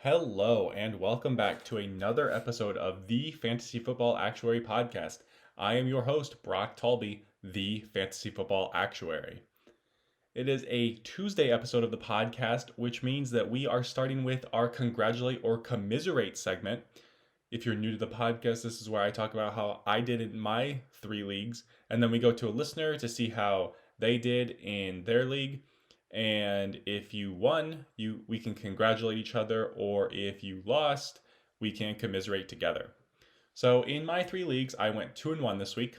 Hello, and welcome back to another episode of the Fantasy Football Actuary Podcast. I am your host, Brock Talby, the Fantasy Football Actuary. It is a Tuesday episode of the podcast, which means that we are starting with our Congratulate or Commiserate segment. If you're new to the podcast, this is where I talk about how I did in my three leagues, and then we go to a listener to see how they did in their league. And if you won, we can congratulate each other, or if you lost, we can commiserate together. So in my three leagues, I went 2-1 this week.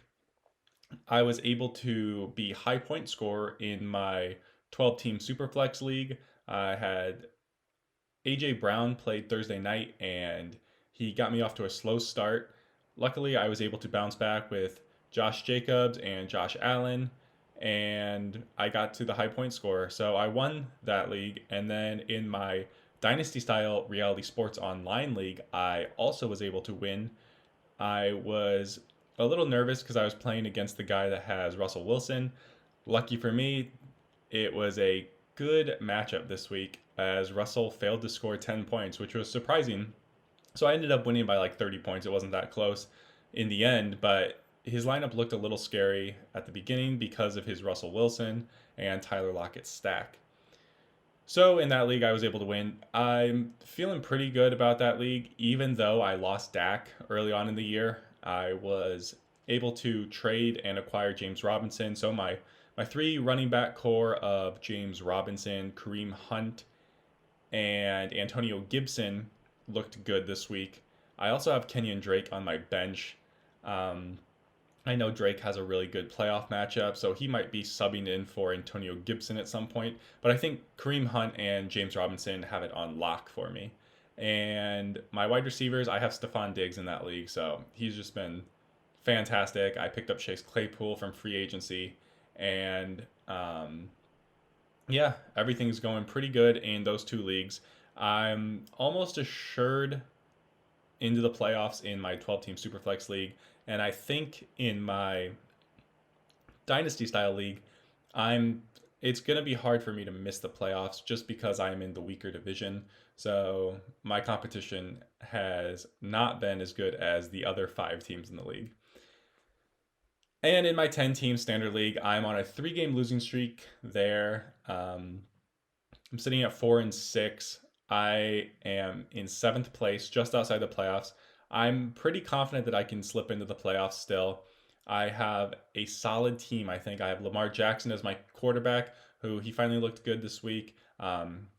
I was able to be high point scorer in my 12-team Superflex league. I had AJ Brown played Thursday night, and he got me off to a slow start. Luckily, I was able to bounce back with Josh Jacobs and Josh Allen, and I got to the high point score. So I won that league. And then in my Dynasty Style Reality Sports Online League, I also was able to win. I was a little nervous because I was playing against the guy that has Russell Wilson. Lucky for me, it was a good matchup this week as Russell failed to score 10 points, which was surprising. So I ended up winning by like 30 points. It wasn't that close in the end, but his lineup looked a little scary at the beginning because of his Russell Wilson and Tyler Lockett's stack. So in that league, I was able to win. I'm feeling pretty good about that league, even though I lost Dak early on in the year. I was able to trade and acquire James Robinson. So my three running back core of James Robinson, Kareem Hunt, and Antonio Gibson looked good this week. I also have Kenyon Drake on my bench. I know Drake has a really good playoff matchup, so he might be subbing in for Antonio Gibson at some point. But I think Kareem Hunt and James Robinson have it on lock for me. And my wide receivers, I have Stephon Diggs in that league, so he's just been fantastic. I picked up Chase Claypool from free agency, and yeah, everything's going pretty good in those two leagues. I'm almost assured into the playoffs in my 12-team Superflex league, and I think in my Dynasty style league, it's going to be hard for me to miss the playoffs just because I'm in the weaker division. So my competition has not been as good as the other 5 teams in the league. And in my 10-team standard league, I'm on a 3-game losing streak there. I'm sitting at 4-6. I am in 7th place, just outside the playoffs. I'm pretty confident that I can slip into the playoffs still. I have a solid team, I think. I have Lamar Jackson as my quarterback, who he finally looked good this week.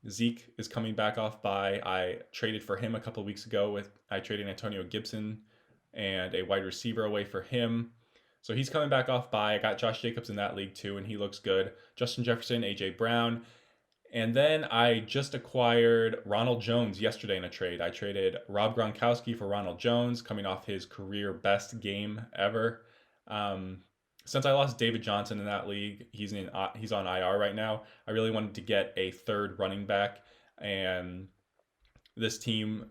Zeke is coming back off bye. I traded for him a couple of weeks ago. I traded Antonio Gibson and a wide receiver away for him. So he's coming back off bye. I got Josh Jacobs in that league too, and he looks good. Justin Jefferson, AJ Brown. And then I just acquired Ronald Jones yesterday in a trade. I traded Rob Gronkowski for Ronald Jones, coming off his career best game ever. Since I lost David Johnson in that league, he's on IR right now. I really wanted to get a third running back, and this team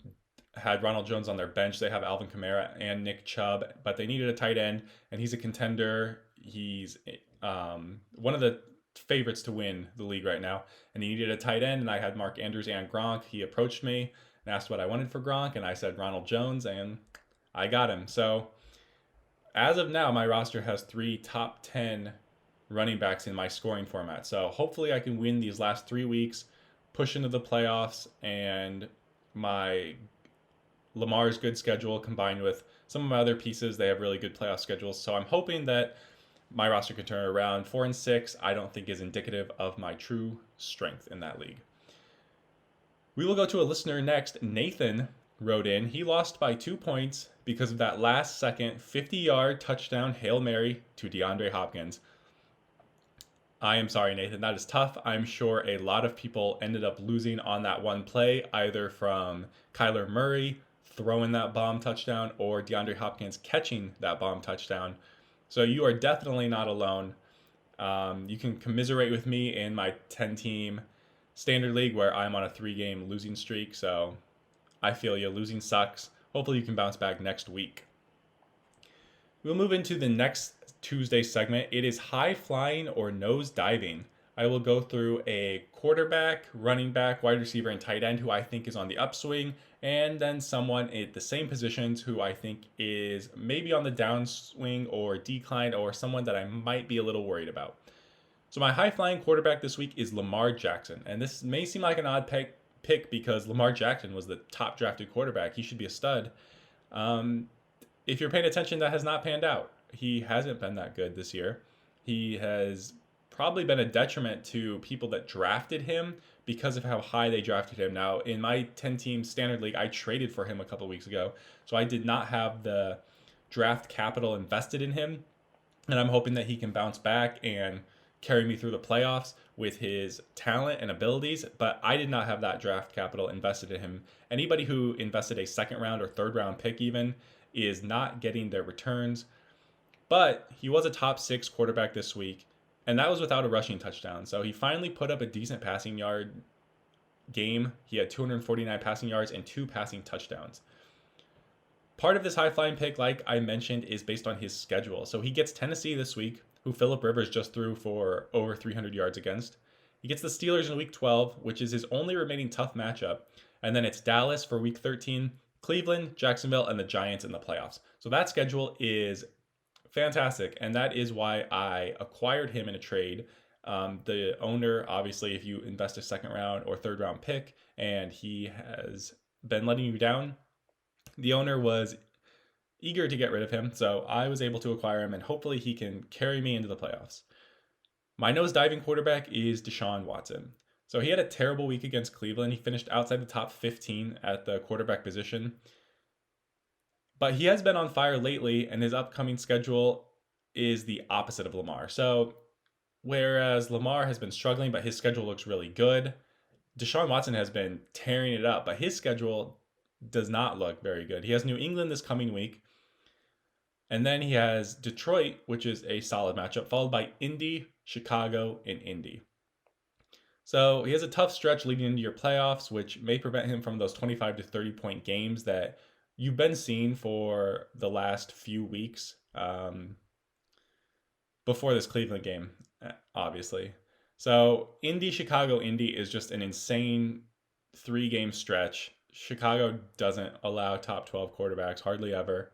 had Ronald Jones on their bench. They have Alvin Kamara and Nick Chubb, but they needed a tight end, and he's a contender. He's one of the favorites to win the league right now, and he needed a tight end, and I had Mark Andrews and Gronk. He approached me and asked what I wanted for Gronk, and I said Ronald Jones, and I got him. So as of now, my roster has 3 top 10 running backs in my scoring format. So hopefully I can win these last 3 weeks, push into the playoffs, and my Lamar's good schedule combined with some of my other pieces, they have really good playoff schedules. So I'm hoping that my roster can turn around. 4-6, I don't think is indicative of my true strength in that league. We will go to a listener next. Nathan wrote in. He lost by 2 points because of that last second 50-yard touchdown Hail Mary to DeAndre Hopkins. I am sorry, Nathan. That is tough. I'm sure a lot of people ended up losing on that one play, either from Kyler Murray throwing that bomb touchdown or DeAndre Hopkins catching that bomb touchdown. So you are definitely not alone. You can commiserate with me in my 10-team standard league where I'm on a 3-game losing streak. So I feel you. Losing sucks. Hopefully you can bounce back next week. We'll move into the next Tuesday segment. It is high flying or nose diving. I will go through a quarterback, running back, wide receiver, and tight end who I think is on the upswing, and then someone at the same positions who I think is maybe on the downswing or decline, or someone that I might be a little worried about. So my high flying quarterback this week is Lamar Jackson, and this may seem like an odd pick because Lamar Jackson was the top drafted quarterback. He should be a stud. Um, if you're paying attention, that has not panned out. He hasn't been that good this year. He has probably been a detriment to people that drafted him because of how high they drafted him. Now, in my 10 team standard league, I traded for him a couple weeks ago, so I did not have the draft capital invested in him, and I'm hoping that he can bounce back and carry me through the playoffs with his talent and abilities, but I did not have that draft capital invested in him. Anybody who invested a second round or third round pick even is not getting their returns. But he was a top 6 quarterback this week, and that was without a rushing touchdown. So he finally put up a decent passing yard game. He had 249 passing yards and 2 passing touchdowns. Part of this high flying pick, like I mentioned, is based on his schedule. So he gets Tennessee this week, who Phillip Rivers just threw for over 300 yards against. He gets the Steelers in week 12, which is his only remaining tough matchup. And then it's Dallas for week 13, Cleveland, Jacksonville, and the Giants in the playoffs. So that schedule is fantastic, and that is why I acquired him in a trade. The owner, obviously, if you invest a second round or third round pick and he has been letting you down, the owner was eager to get rid of him, so I was able to acquire him, and hopefully he can carry me into the playoffs. My nose diving quarterback is Deshaun Watson. So he had a terrible week against Cleveland. He finished outside the top 15 at the quarterback position. But he has been on fire lately, and his upcoming schedule is the opposite of Lamar. So whereas Lamar has been struggling, but his schedule looks really good, Deshaun Watson has been tearing it up, but his schedule does not look very good. He has New England this coming week, and then he has Detroit, which is a solid matchup, followed by Indy, Chicago, and Indy. So he has a tough stretch leading into your playoffs, which may prevent him from those 25 to 30 point games that you've been seeing for the last few weeks before this Cleveland game, obviously. So Indy, Chicago, Indy is just an insane 3-game stretch. Chicago doesn't allow top 12 quarterbacks, hardly ever.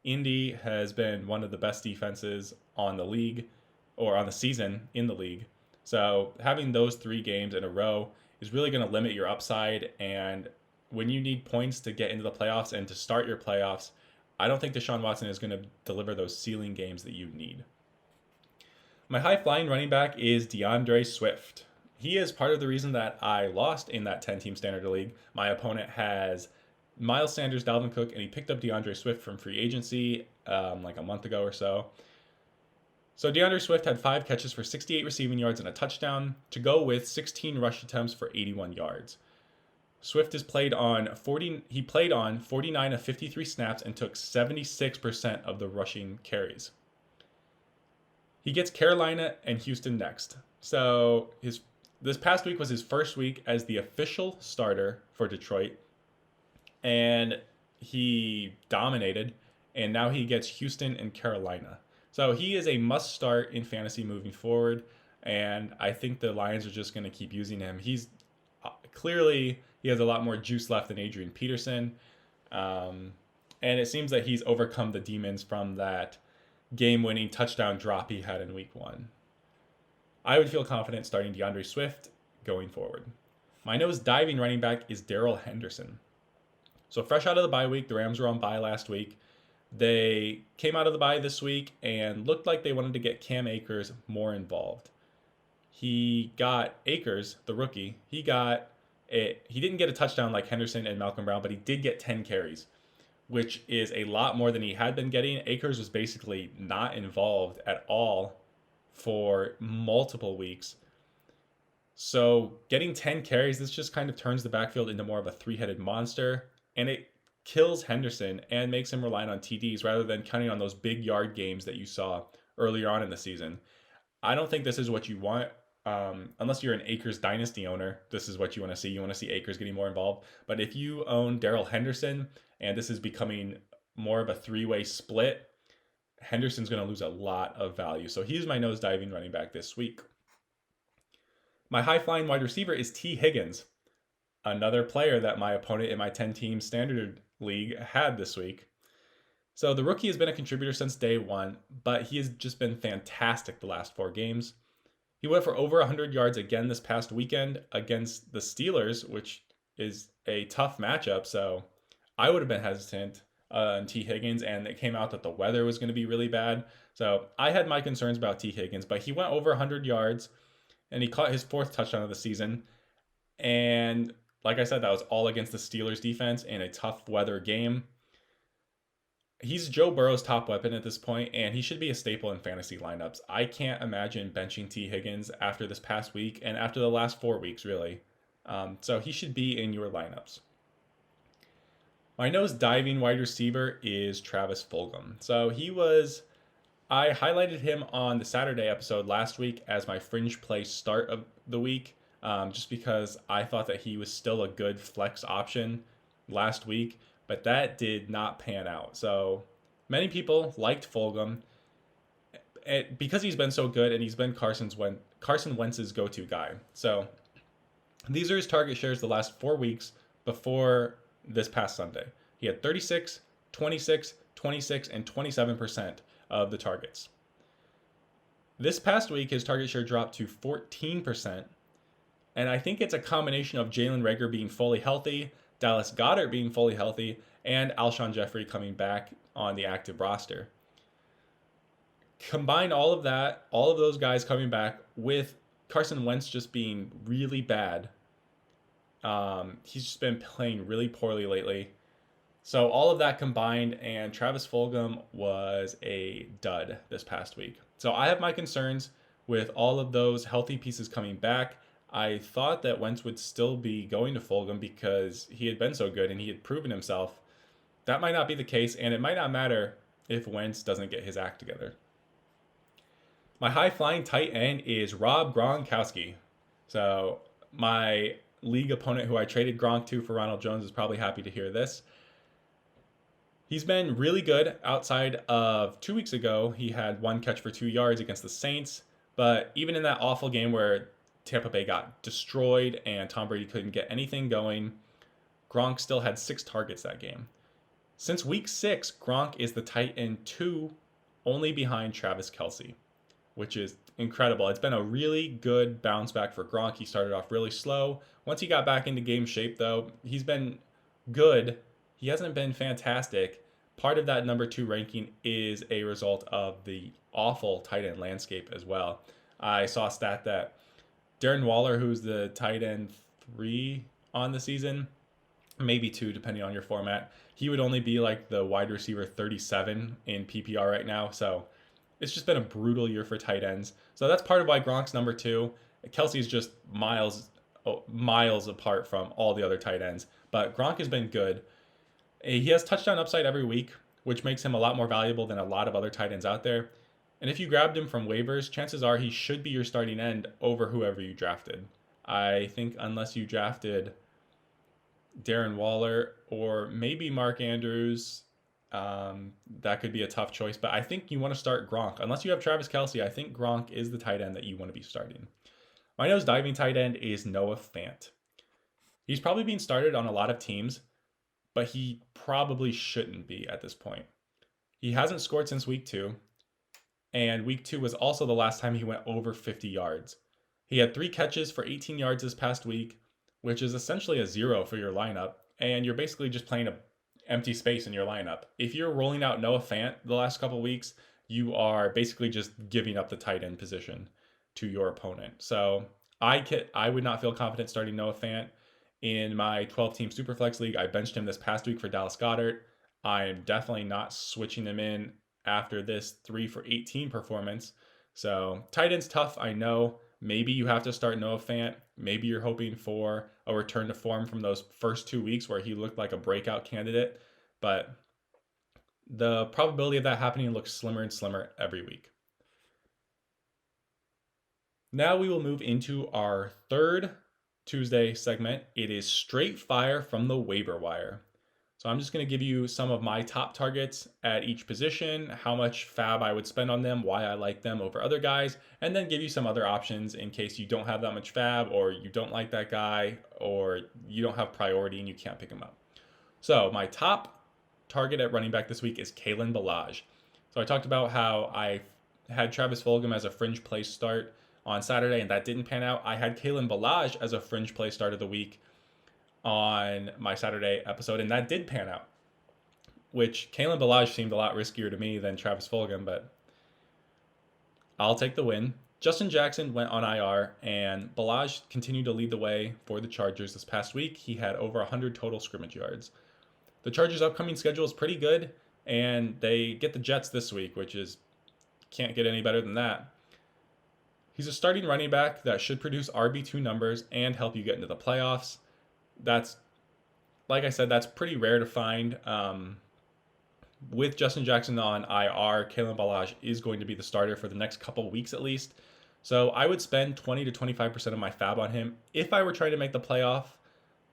Indy has been one of the best defenses on the league, or on the season in the league. So having those 3 games in a row is really going to limit your upside. And when you need points to get into the playoffs and to start your playoffs, I don't think Deshaun Watson is going to deliver those ceiling games that you need. My high flying running back is DeAndre Swift. He is part of the reason that I lost in that 10 team standard league. My opponent has Miles Sanders, Dalvin Cook, and he picked up DeAndre Swift from free agency like a month ago or so. So DeAndre Swift had 5 catches for 68 receiving yards and a touchdown to go with 16 rush attempts for 81 yards. Swift has played on 49 of 53 snaps and took 76% of the rushing carries. He gets Carolina and Houston next. So this past week was his first week as the official starter for Detroit, and he dominated, and now he gets Houston and Carolina. So he is a must start in fantasy moving forward, and I think the Lions are just going to keep using him. He's clearly, he has a lot more juice left than Adrian Peterson, and it seems that he's overcome the demons from that game-winning touchdown drop he had in week 1. I would feel confident starting DeAndre Swift going forward. My nose diving running back is Darrell Henderson. So fresh out of the bye week, the Rams were on bye last week. They came out of the bye this week and looked like they wanted to get Cam Akers more involved. He got Akers, the rookie, he didn't get a touchdown like Henderson and Malcolm Brown, but he did get 10 carries, which is a lot more than he had been getting. Akers was basically not involved at all for multiple weeks. So getting 10 carries, this just kind of turns the backfield into more of a 3-headed monster, and it kills Henderson and makes him rely on TDs rather than counting on those big yard games that you saw earlier on in the season. I don't think this is what you want. Unless you're an Akers dynasty owner, this is what you want to see. You want to see Akers getting more involved. But if you own Darrell Henderson and this is becoming more of a 3-way split, Henderson's going to lose a lot of value. So he's my nose diving running back this week. My high flying wide receiver is T. Higgins, another player that my opponent in my 10 team standard league had this week. So the rookie has been a contributor since day one, but he has just been fantastic the last 4 games. He went for over 100 yards again this past weekend against the Steelers, which is a tough matchup. So I would have been hesitant on T. Higgins, and it came out that the weather was going to be really bad. So I had my concerns about T. Higgins, but he went over 100 yards and he caught his 4th touchdown of the season. And like I said, that was all against the Steelers defense in a tough weather game. He's Joe Burrow's top weapon at this point, and he should be a staple in fantasy lineups. I can't imagine benching T. Higgins after this past week and after the last 4 weeks, really. So he should be in your lineups. My nose diving wide receiver is Travis Fulgham. So I highlighted him on the Saturday episode last week as my fringe play start of the week, just because I thought that he was still a good flex option last week, but that did not pan out. So many people liked Fulgham because he's been so good and he's been Carson Wentz's go-to guy. So these are his target shares the last 4 weeks before this past Sunday. He had 36, 26, 26, and 27% of the targets. This past week, his target share dropped to 14%, and I think it's a combination of Jalen Reagor being fully healthy, Dallas Goedert being fully healthy, and Alshon Jeffrey coming back on the active roster. Combine all of that, all of those guys coming back with Carson Wentz just being really bad. He's just been playing really poorly lately. So all of that combined, and Travis Fulgham was a dud this past week. So I have my concerns with all of those healthy pieces coming back. I thought that Wentz would still be going to Fulgham because he had been so good and he had proven himself. That might not be the case, and it might not matter if Wentz doesn't get his act together. My high-flying tight end is Rob Gronkowski. So my league opponent who I traded Gronk to for Ronald Jones is probably happy to hear this. He's been really good outside of 2 weeks ago. He had 1 catch for 2 yards against the Saints. But even in that awful game where Tampa Bay got destroyed and Tom Brady couldn't get anything going, Gronk still had 6 targets that game. Since week 6, Gronk is the tight end 2, only behind Travis Kelce, which is incredible. It's been a really good bounce back for Gronk. He started off really slow. Once he got back into game shape, though, he's been good. He hasn't been fantastic. Part of that number 2 ranking is a result of the awful tight end landscape as well. I saw a stat that Darren Waller, who's the tight end 3 on the season, maybe 2 depending on your format, he would only be like the wide receiver 37 in PPR right now. So it's just been a brutal year for tight ends. So that's part of why Gronk's number 2. Kelsey's just miles apart from all the other tight ends. But Gronk has been good. He has touchdown upside every week, which makes him a lot more valuable than a lot of other tight ends out there. And if you grabbed him from waivers, chances are he should be your starting end over whoever you drafted. I think unless you drafted Darren Waller or maybe Mark Andrews, that could be a tough choice. But I think you want to start Gronk. Unless you have Travis Kelce, I think Gronk is the tight end that you want to be starting. My nose diving tight end is Noah Fant. He's probably being started on a lot of teams, but he probably shouldn't be at this point. He hasn't scored since week 2, and week 2 was also the last time he went over 50 yards. He had 3 catches for 18 yards this past week, which is essentially a 0 for your lineup, and you're basically just playing an empty space in your lineup. If you're rolling out Noah Fant the last couple weeks, you are basically just giving up the tight end position to your opponent. So I would not feel confident starting Noah Fant. In my 12-team Superflex League, I benched him this past week for Dallas Goedert. I'm definitely not switching him in after this 3 for 18 performance. So tight end's tough, I know. Maybe you have to start Noah Fant. Maybe you're hoping for a return to form from those first 2 weeks where he looked like a breakout candidate. But the probability of that happening looks slimmer and slimmer every week. Now we will move into our third Tuesday segment. It is straight fire from the waiver wire. So I'm just going to give you some of my top targets at each position, how much fab I would spend on them, why I like them over other guys, and then give you some other options in case you don't have that much fab or you don't like that guy or you don't have priority and you can't pick him up. So my top target at running back this week is Kalen Ballage. So I talked about how I had Travis Fulgham as a fringe play start on Saturday and that didn't pan out. I had Kalen Ballage as a fringe play start of the week on my Saturday episode, and that did pan out. Which Kalen Ballage seemed a lot riskier to me than Travis Fulgham, but I'll take the win. Justin Jackson went on IR, and Ballage continued to lead the way for the Chargers this past week. He had over 100 total scrimmage yards. The Chargers' upcoming schedule is pretty good, and they get the Jets this week, which is can't get any better than that. He's a starting running back that should produce RB2 numbers and help you get into the playoffs. That's, like I said, that's pretty rare to find. With Justin Jackson on IR, Kalen Ballage is going to be the starter for the next couple weeks at least. So I would spend 20 to 25% of my fab on him if I were trying to make the playoff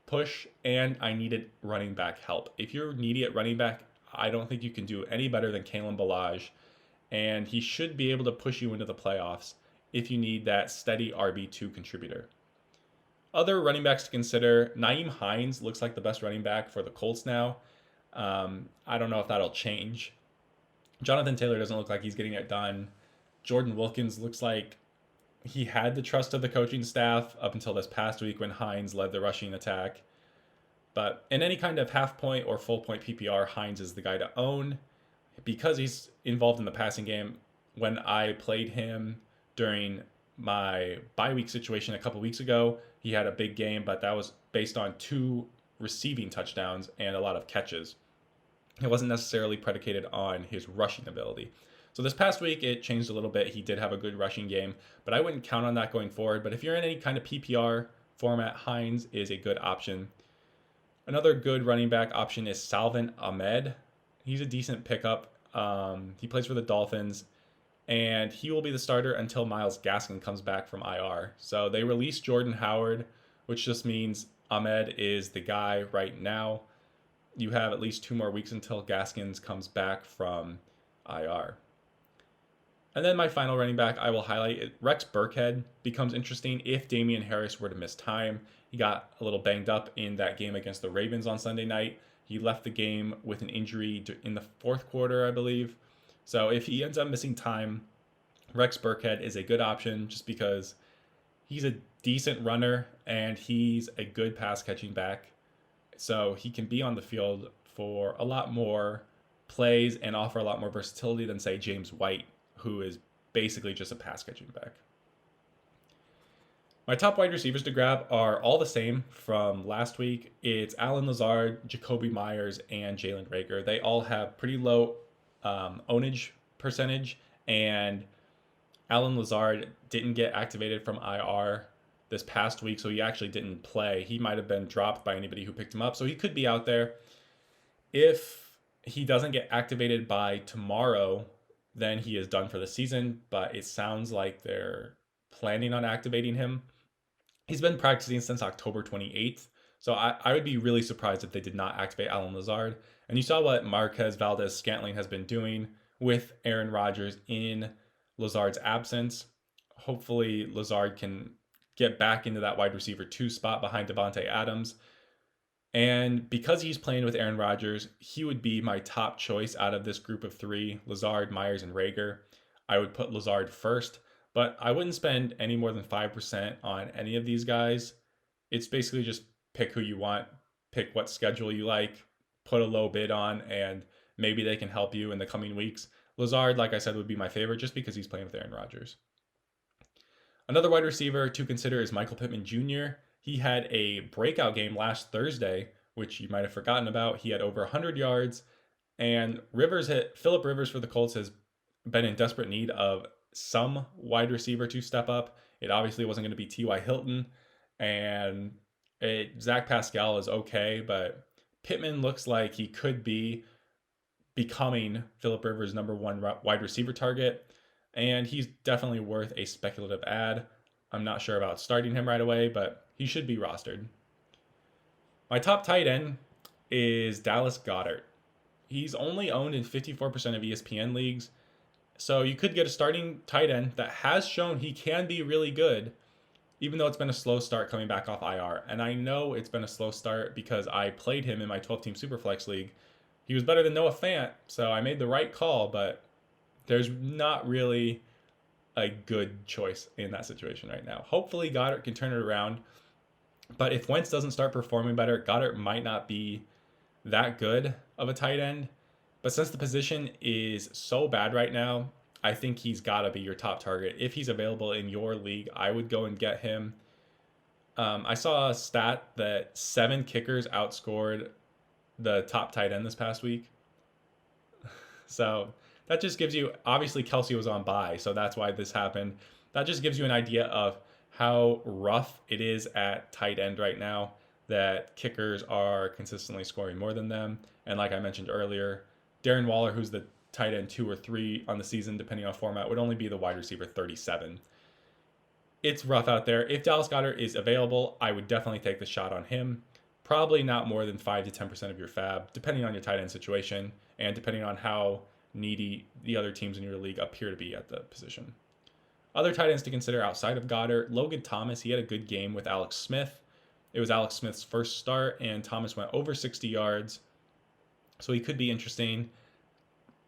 push and I needed running back help. If you're needy at running back, I don't think you can do any better than Kalen Ballage, and he should be able to push you into the playoffs if you need that steady RB2 contributor. Other running backs to consider, Nyheim Hines looks like the best running back for the Colts now. I don't know if that'll change. Jonathan Taylor doesn't look like he's getting it done. Jordan Wilkins looks like he had the trust of the coaching staff up until this past week when Hines led the rushing attack. But in any kind of half point or full point PPR, Hines is the guy to own because he's involved in the passing game. When I played him during my bye week situation a couple weeks ago, he had a big game, but that was based on 2 receiving touchdowns and a lot of catches. It wasn't necessarily predicated on his rushing ability. So this past week, it changed a little bit. He did have a good rushing game, but I wouldn't count on that going forward. But if you're in any kind of PPR format, Hines is a good option. Another good running back option is Salvon Ahmed. He's a decent pickup. He plays for the Dolphins, and he will be the starter until Myles Gaskin comes back from IR. So they released Jordan Howard, which just means Ahmed is the guy right now. You have at least 2 more weeks until Gaskins comes back from IR. And then my final running back I will highlight, Rex Burkhead becomes interesting if Damian Harris were to miss time. He got a little banged up in that game against the Ravens on Sunday night. He left the game with an injury in the 4th quarter, I believe. So if he ends up missing time, Rex Burkhead is a good option just because he's a decent runner and he's a good pass catching back. So he can be on the field for a lot more plays and offer a lot more versatility than, say, James White, who is basically just a pass catching back. My top wide receivers to grab are all the same from last week. It's Allen Lazard, Jacoby Myers, and Jalen Reagor. They all have pretty low ownage percentage, and Allen Lazard didn't get activated from IR this past week, so he actually didn't play. He might have been dropped by anybody who picked him up, so he could be out there. If he doesn't get activated by tomorrow, then he is done for the season, but it sounds like they're planning on activating him. He's been practicing since October 28th, so I would be really surprised if they did not activate Allen Lazard. And you saw what Marquez Valdez-Scantling has been doing with Aaron Rodgers in Lazard's absence. Hopefully Lazard can get back into that wide receiver 2 spot behind Devontae Adams. And because he's playing with Aaron Rodgers, he would be my top choice out of this group of 3, Lazard, Myers, and Reagor. I would put Lazard first, but I wouldn't spend any more than 5% on any of these guys. It's basically just pick who you want, pick what schedule you like, put a low bid on, and maybe they can help you in the coming weeks. Lazard, like I said, would be my favorite just because he's playing with Aaron Rodgers. Another wide receiver to consider is Michael Pittman Jr. He had a breakout game last Thursday, which you might have forgotten about. He had over 100 yards, and Phillip Rivers for the Colts has been in desperate need of some wide receiver to step up. It obviously wasn't going to be T.Y. Hilton, and Zach Pascal is okay, but Pittman looks like he could be becoming Phillip Rivers' number 1 wide receiver target, and he's definitely worth a speculative add. I'm not sure about starting him right away, but he should be rostered. My top tight end is Dallas Goedert. He's only owned in 54% of ESPN leagues. So you could get a starting tight end that has shown he can be really good, even though it's been a slow start coming back off IR. And I know it's been a slow start because I played him in my 12-team Superflex league. He was better than Noah Fant, so I made the right call, but there's not really a good choice in that situation right now. Hopefully Goddard can turn it around, but if Wentz doesn't start performing better, Goddard might not be that good of a tight end. But since the position is so bad right now, I think he's got to be your top target. If he's available in your league, I would go and get him. I saw a stat that 7 kickers outscored the top tight end this past week. So that just gives you, obviously Kelsey was on bye, so that's why this happened. That just gives you an idea of how rough it is at tight end right now, that kickers are consistently scoring more than them. And like I mentioned earlier, Darren Waller, who's the tight end 2 or 3 on the season, depending on format, would only be the wide receiver 37. It's rough out there. If Dallas Goedert is available, I would definitely take the shot on him. Probably not more than 5 to 10% of your fab, depending on your tight end situation and depending on how needy the other teams in your league appear to be at the position. Other tight ends to consider outside of Goddard, Logan Thomas, he had a good game with Alex Smith. It was Alex Smith's first start, and Thomas went over 60 yards. So he could be interesting.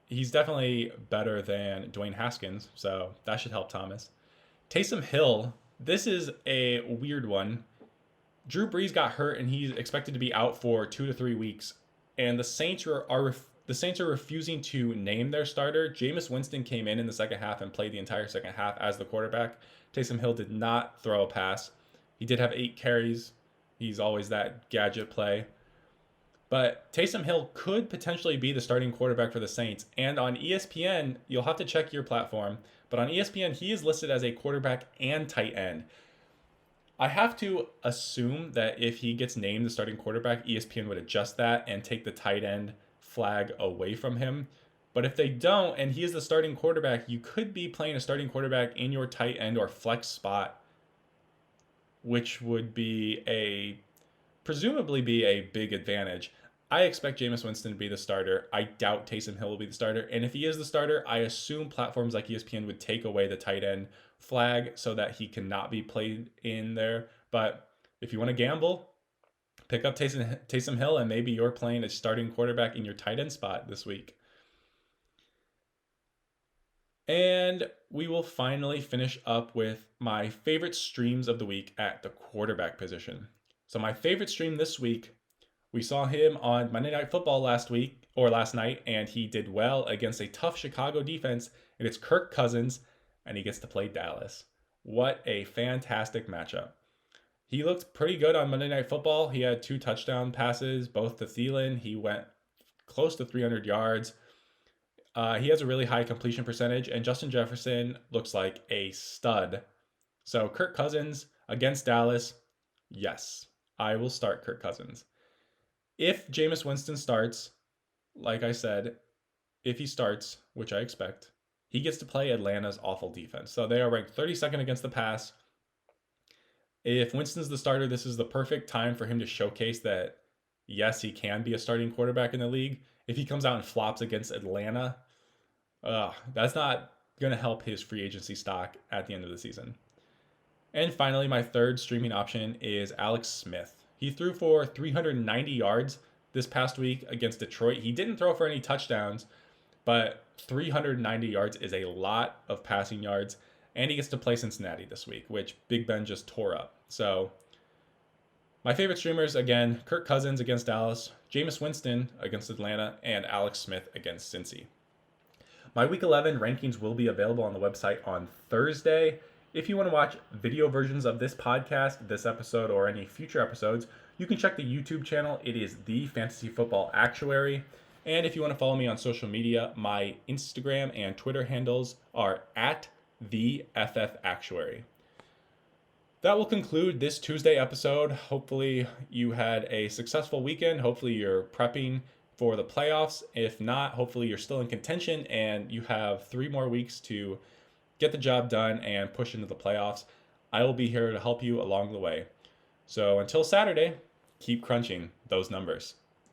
He's definitely better than Dwayne Haskins, so that should help Thomas. Taysom Hill, this is a weird one. Drew Brees got hurt, and he's expected to be out for 2 to 3 weeks. And the Saints are refusing to name their starter. Jameis Winston came in the second half and played the entire second half as the quarterback. Taysom Hill did not throw a pass. He did have 8 carries. He's always that gadget play. But Taysom Hill could potentially be the starting quarterback for the Saints. And on ESPN, you'll have to check your platform, but on ESPN, he is listed as a quarterback and tight end. I have to assume that if he gets named the starting quarterback, ESPN would adjust that and take the tight end flag away from him. But if they don't, and he is the starting quarterback, you could be playing a starting quarterback in your tight end or flex spot, which would be presumably be a big advantage. I expect Jameis Winston to be the starter. I doubt Taysom Hill will be the starter. And if he is the starter, I assume platforms like ESPN would take away the tight end flag so that he cannot be played in there. But if you want to gamble, pick up Taysom Hill, and maybe you're playing a starting quarterback in your tight end spot this week. And we will finally finish up with my favorite streams of the week at the quarterback position. So my favorite stream this week, we saw him on Monday Night Football last night, and he did well against a tough Chicago defense, and it's Kirk Cousins, and he gets to play Dallas. What a fantastic matchup. He looked pretty good on Monday Night Football. He had 2 touchdown passes, both to Thielen. He went close to 300 yards. He has a really high completion percentage, and Justin Jefferson looks like a stud. So Kirk Cousins against Dallas, yes, I will start Kirk Cousins. If Jameis Winston starts, like I said, if he starts, which I expect, he gets to play Atlanta's awful defense. So they are ranked 32nd against the pass. If Winston's the starter, this is the perfect time for him to showcase that, yes, he can be a starting quarterback in the league. If he comes out and flops against Atlanta, that's not going to help his free agency stock at the end of the season. And finally, my third streaming option is Alex Smith. He threw for 390 yards this past week against Detroit. He didn't throw for any touchdowns, but 390 yards is a lot of passing yards. And he gets to play Cincinnati this week, which Big Ben just tore up. So my favorite streamers, again, Kirk Cousins against Dallas, Jameis Winston against Atlanta, and Alex Smith against Cincy. My Week 11 rankings will be available on the website on Thursday. If you want to watch video versions of this podcast, this episode, or any future episodes, you can check the YouTube channel. It is The Fantasy Football Actuary. And if you want to follow me on social media, my Instagram and Twitter handles are at The FF Actuary. That will conclude this Tuesday episode. Hopefully you had a successful weekend. Hopefully you're prepping for the playoffs. If not, hopefully you're still in contention and you have 3 more weeks to get the job done and push into the playoffs. I will be here to help you along the way. So until Saturday, keep crunching those numbers.